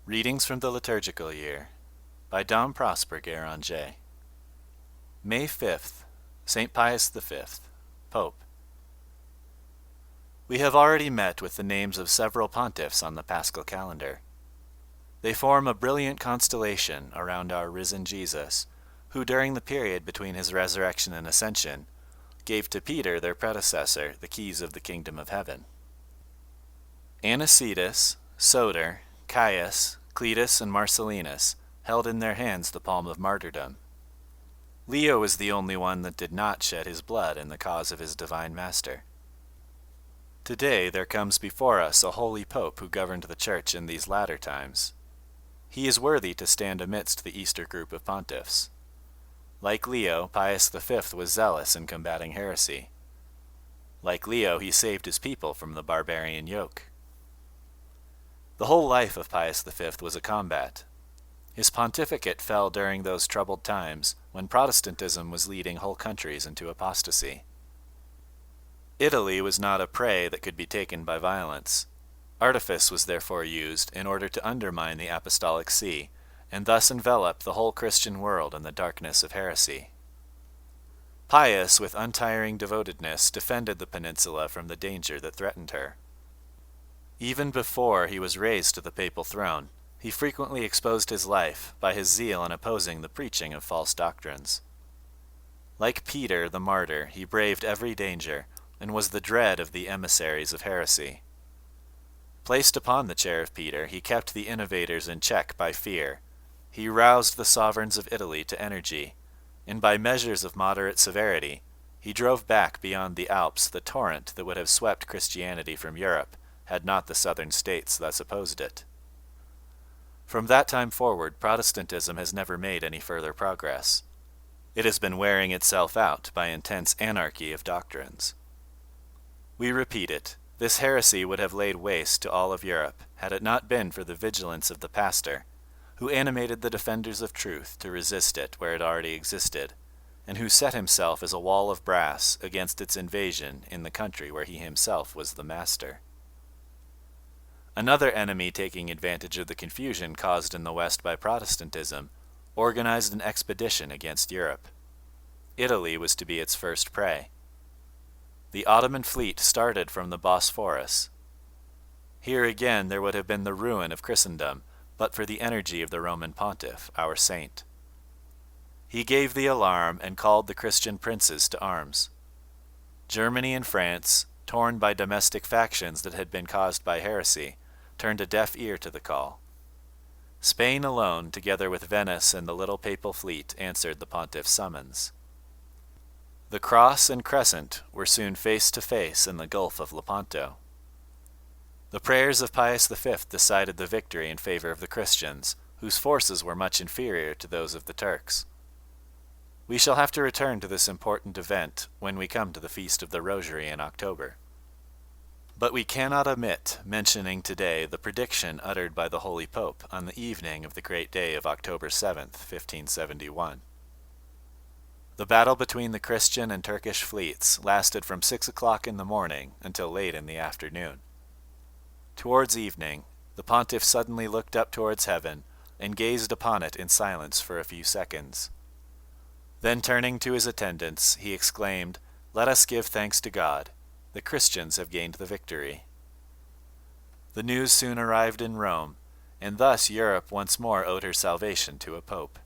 Readings from the Liturgical Year by Dom Prosper Guéranger. May 5th, St. Pius V, Pope. We have already met with the names of several pontiffs on the Paschal calendar. They form a brilliant constellation around our risen Jesus, who during the period between his resurrection and ascension gave to Peter, their predecessor, the keys of the kingdom of heaven. Anicetus, Soter, Pius, Cletus, and Marcellinus held in their hands the palm of martyrdom. Leo was the only one that did not shed his blood in the cause of his divine master. Today there comes before us a holy pope who governed the church in these latter times. He is worthy to stand amidst the Easter group of pontiffs. Like Leo, Pius V was zealous in combating heresy. Like Leo, he saved his people from the barbarian yoke. The whole life of Pius V was a combat. His pontificate fell during those troubled times when Protestantism was leading whole countries into apostasy. Italy was not a prey that could be taken by violence. Artifice was therefore used in order to undermine the Apostolic See, and thus envelop the whole Christian world in the darkness of heresy. Pius, with untiring devotedness, defended the peninsula from the danger that threatened her. Even before he was raised to the papal throne, he frequently exposed his life by his zeal in opposing the preaching of false doctrines. Like Peter the martyr, he braved every danger, and was the dread of the emissaries of heresy. Placed upon the chair of Peter, he kept the innovators in check by fear. He roused the sovereigns of Italy to energy, and by measures of moderate severity, he drove back beyond the Alps the torrent that would have swept Christianity from Europe, had not the southern states thus opposed it. From that time forward, Protestantism has never made any further progress. It has been wearing itself out by intense anarchy of doctrines. We repeat it, this heresy would have laid waste to all of Europe, had it not been for the vigilance of the pastor, who animated the defenders of truth to resist it where it already existed, and who set himself as a wall of brass against its invasion in the country where he himself was the master. Another enemy, taking advantage of the confusion caused in the West by Protestantism, organized an expedition against Europe. Italy was to be its first prey. The Ottoman fleet started from the Bosphorus. Here again there would have been the ruin of Christendom, but for the energy of the Roman pontiff, our saint. He gave the alarm and called the Christian princes to arms. Germany and France, torn by domestic factions that had been caused by heresy, turned a deaf ear to the call. Spain alone, together with Venice and the little papal fleet, answered the pontiff's summons. The cross and crescent were soon face to face in the Gulf of Lepanto. The prayers of Pius V decided the victory in favor of the Christians, whose forces were much inferior to those of the Turks. We shall have to return to this important event when we come to the Feast of the Rosary in October. But we cannot omit mentioning today the prediction uttered by the Holy Pope on the evening of the great day of October 7th, 1571. The battle between the Christian and Turkish fleets lasted from 6 o'clock in the morning until late in the afternoon. Towards evening, the pontiff suddenly looked up towards heaven and gazed upon it in silence for a few seconds. Then turning to his attendants, he exclaimed, "Let us give thanks to God. The Christians have gained the victory." The news soon arrived in Rome, and thus Europe once more owed her salvation to a pope.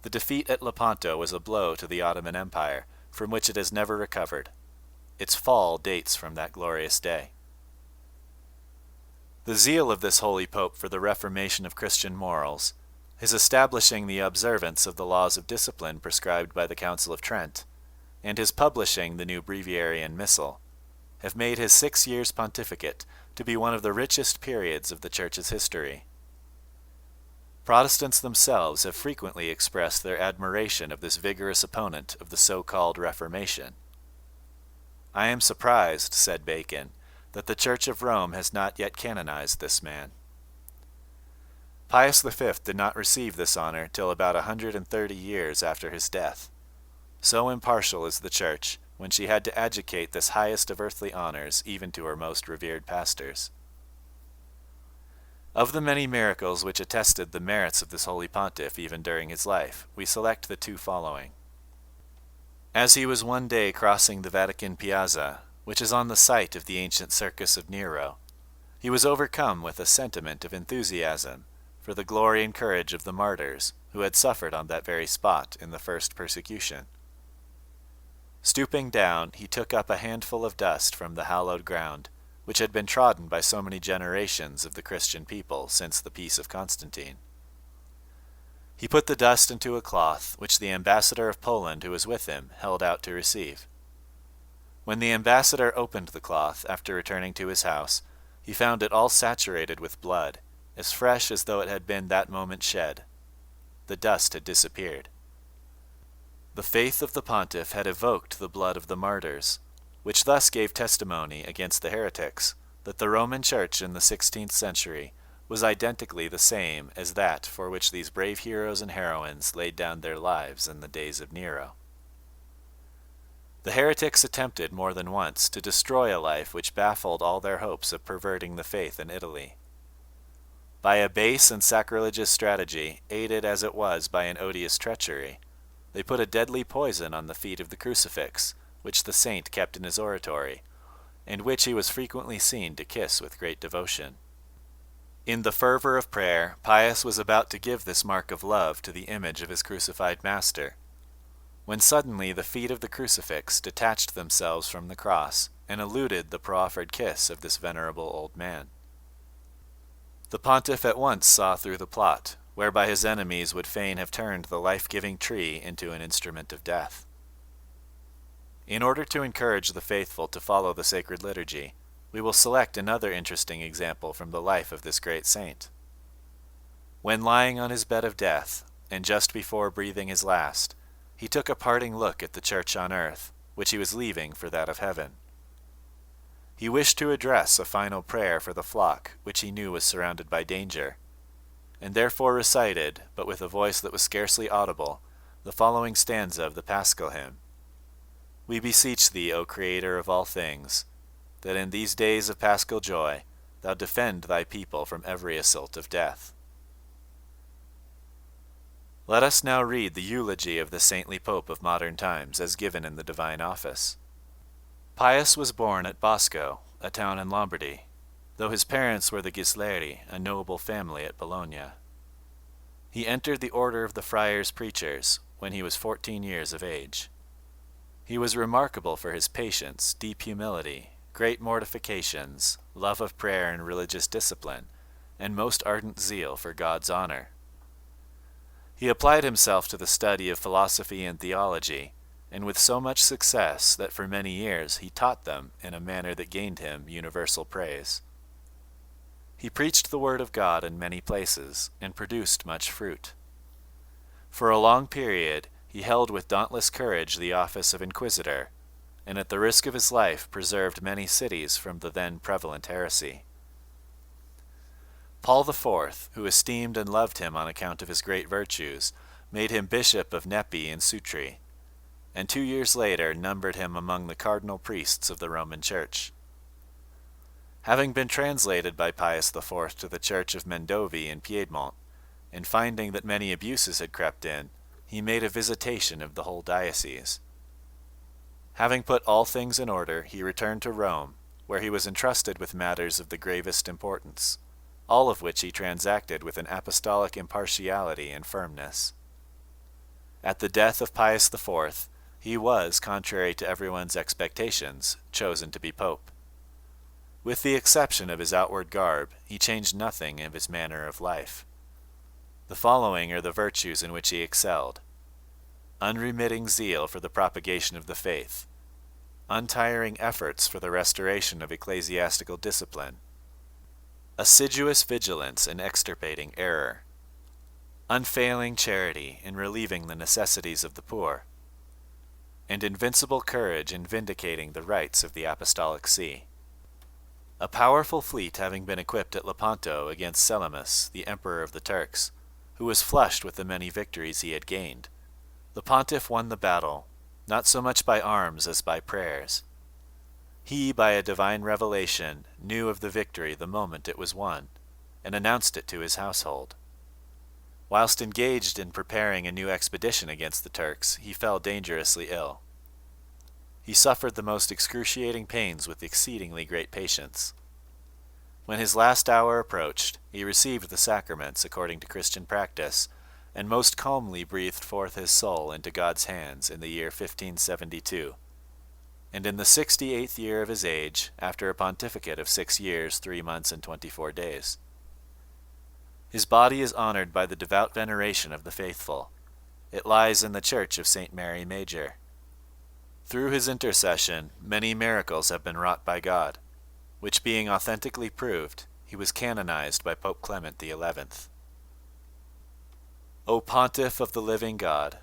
The defeat at Lepanto was a blow to the Ottoman Empire, from which it has never recovered. Its fall dates from that glorious day. The zeal of this holy pope for the reformation of Christian morals, his establishing the observance of the laws of discipline prescribed by the Council of Trent, and his publishing the new breviary and missal, have made his 6 years' pontificate to be one of the richest periods of the Church's history. Protestants themselves have frequently expressed their admiration of this vigorous opponent of the so-called Reformation. "I am surprised," said Bacon, "that the Church of Rome has not yet canonized this man." Pius V did not receive this honor till about 130 years after his death. So impartial is the Church, when she had to adjudicate this highest of earthly honors even to her most revered pastors. Of the many miracles which attested the merits of this holy pontiff even during his life, we select the two following. As he was one day crossing the Vatican Piazza, which is on the site of the ancient Circus of Nero, he was overcome with a sentiment of enthusiasm for the glory and courage of the martyrs who had suffered on that very spot in the first persecution. Stooping down, he took up a handful of dust from the hallowed ground, which had been trodden by so many generations of the Christian people since the peace of Constantine. He put the dust into a cloth, which the ambassador of Poland who was with him held out to receive. When the ambassador opened the cloth after returning to his house, he found it all saturated with blood, as fresh as though it had been that moment shed. The dust had disappeared. The faith of the pontiff had evoked the blood of the martyrs, which thus gave testimony against the heretics that the Roman Church in the 16th century was identically the same as that for which these brave heroes and heroines laid down their lives in the days of Nero. The heretics attempted more than once to destroy a life which baffled all their hopes of perverting the faith in Italy. By a base and sacrilegious strategy, aided as it was by an odious treachery, they put a deadly poison on the feet of the crucifix, which the saint kept in his oratory, and which he was frequently seen to kiss with great devotion. In the fervor of prayer, Pius was about to give this mark of love to the image of his crucified master, when suddenly the feet of the crucifix detached themselves from the cross and eluded the proffered kiss of this venerable old man. The pontiff at once saw through the plot, whereby his enemies would fain have turned the life-giving tree into an instrument of death. In order to encourage the faithful to follow the sacred liturgy, we will select another interesting example from the life of this great saint. When lying on his bed of death, and just before breathing his last, he took a parting look at the church on earth, which he was leaving for that of heaven. He wished to address a final prayer for the flock, which he knew was surrounded by danger, and therefore recited, but with a voice that was scarcely audible, the following stanza of the Paschal hymn. We beseech thee, O Creator of all things, that in these days of paschal joy thou defend thy people from every assault of death. Let us now read the eulogy of the saintly pope of modern times as given in the Divine Office. Pius was born at Bosco, a town in Lombardy, though his parents were the Ghisleri, a noble family at Bologna. He entered the order of the Friars Preachers when he was 14 years of age. He was remarkable for his patience, deep humility, great mortifications, love of prayer and religious discipline, and most ardent zeal for God's honor. He applied himself to the study of philosophy and theology, and with so much success that for many years he taught them in a manner that gained him universal praise. He preached the word of God in many places, and produced much fruit. For a long period he held with dauntless courage the office of inquisitor, and at the risk of his life preserved many cities from the then prevalent heresy. Paul IV, who esteemed and loved him on account of his great virtues, made him bishop of Nepi in Sutri, and 2 years later numbered him among the cardinal priests of the Roman Church. Having been translated by Pius IV to the church of Mendovi in Piedmont, and finding that many abuses had crept in, he made a visitation of the whole diocese. Having put all things in order, he returned to Rome, where he was entrusted with matters of the gravest importance, all of which he transacted with an apostolic impartiality and firmness. At the death of Pius IV, he was, contrary to everyone's expectations, chosen to be pope. With the exception of his outward garb, he changed nothing of his manner of life. The following are the virtues in which he excelled: unremitting zeal for the propagation of the faith, untiring efforts for the restoration of ecclesiastical discipline, assiduous vigilance in extirpating error, unfailing charity in relieving the necessities of the poor, and invincible courage in vindicating the rights of the Apostolic See. A powerful fleet having been equipped at Lepanto against Selimus, the emperor of the Turks, who was flushed with the many victories he had gained, the pontiff won the battle, not so much by arms as by prayers. He, by a divine revelation, knew of the victory the moment it was won, and announced it to his household. Whilst engaged in preparing a new expedition against the Turks, he fell dangerously ill. He suffered the most excruciating pains with exceedingly great patience. When his last hour approached, he received the sacraments according to Christian practice, and most calmly breathed forth his soul into God's hands in the year 1572. And in the 68th year of his age, after a pontificate of 6 years, 3 months, and 24 days. His body is honored by the devout veneration of the faithful. It lies in the church of St. Mary Major. Through his intercession, many miracles have been wrought by God, which being authentically proved, he was canonized by Pope Clement XI. O Pontiff of the living God,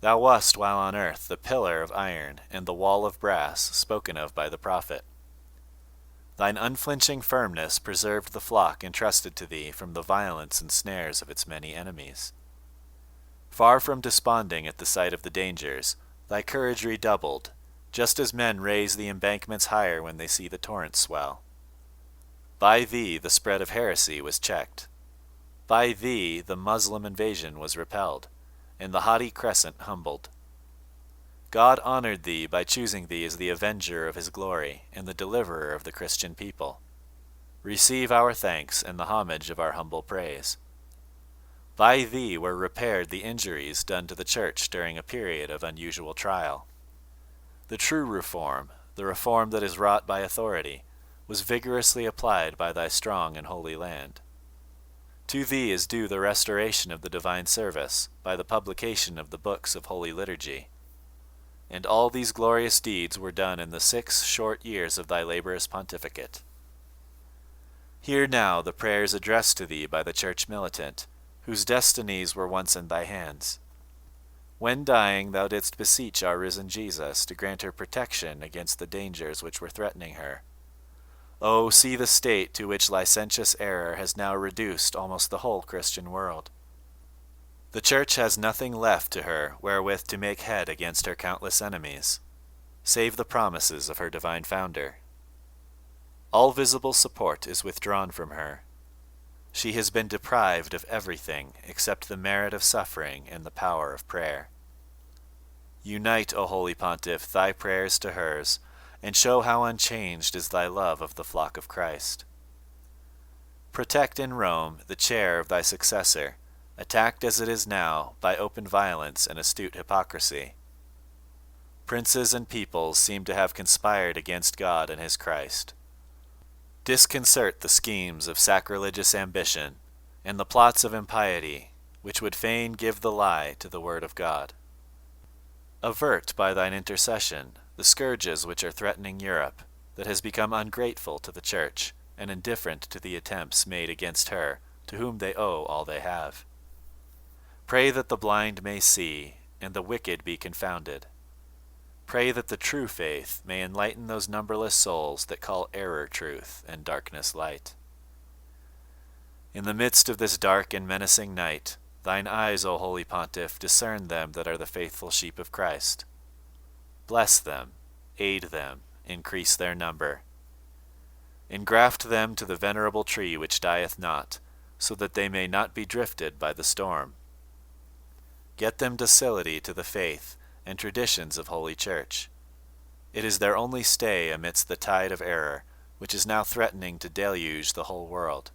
thou wast while on earth the pillar of iron and the wall of brass spoken of by the prophet. Thine unflinching firmness preserved the flock entrusted to thee from the violence and snares of its many enemies. Far from desponding at the sight of the dangers, thy courage redoubled, just as men raise the embankments higher when they see the torrents swell. By thee the spread of heresy was checked. By thee the Muslim invasion was repelled, and the haughty crescent humbled. God honored thee by choosing thee as the avenger of his glory and the deliverer of the Christian people. Receive our thanks and the homage of our humble praise. By thee were repaired the injuries done to the Church during a period of unusual trial. The true reform, the reform that is wrought by authority, was vigorously applied by thy strong and holy land. To thee is due the restoration of the divine service by the publication of the books of Holy Liturgy. And all these glorious deeds were done in the 6 short years of thy laborious pontificate. Hear now the prayers addressed to thee by the Church militant, whose destinies were once in thy hands. When dying, thou didst beseech our risen Jesus to grant her protection against the dangers which were threatening her. Oh, see the state to which licentious error has now reduced almost the whole Christian world. The Church has nothing left to her wherewith to make head against her countless enemies, save the promises of her divine founder. All visible support is withdrawn from her. She has been deprived of everything except the merit of suffering and the power of prayer. Unite, O Holy Pontiff, thy prayers to hers, and show how unchanged is thy love of the flock of Christ. Protect in Rome the chair of thy successor, attacked as it is now by open violence and astute hypocrisy. Princes and peoples seem to have conspired against God and his Christ. Disconcert the schemes of sacrilegious ambition and the plots of impiety, which would fain give the lie to the word of God. Avert by thine intercession the scourges which are threatening Europe, that has become ungrateful to the Church and indifferent to the attempts made against her, to whom they owe all they have. Pray that the blind may see, and the wicked be confounded. Pray that the true faith may enlighten those numberless souls that call error truth and darkness light. In the midst of this dark and menacing night, thine eyes, O Holy Pontiff, discern them that are the faithful sheep of Christ. Bless them, aid them, increase their number. Engraft them to the venerable tree which dieth not, so that they may not be drifted by the storm. Get them docility to the faith and traditions of Holy Church. It is their only stay amidst the tide of error, which is now threatening to deluge the whole world.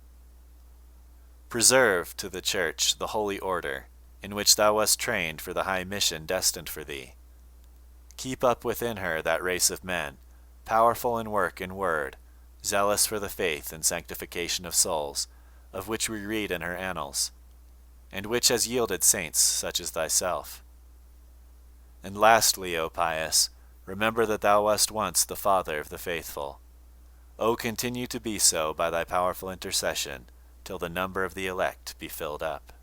Preserve to the Church the holy order, in which thou wast trained for the high mission destined for thee. Keep up within her that race of men, powerful in work and word, zealous for the faith and sanctification of souls, of which we read in her annals, and which has yielded saints such as thyself. And lastly, O Pius, remember that thou wast once the father of the faithful. O continue to be so by thy powerful intercession, till the number of the elect be filled up.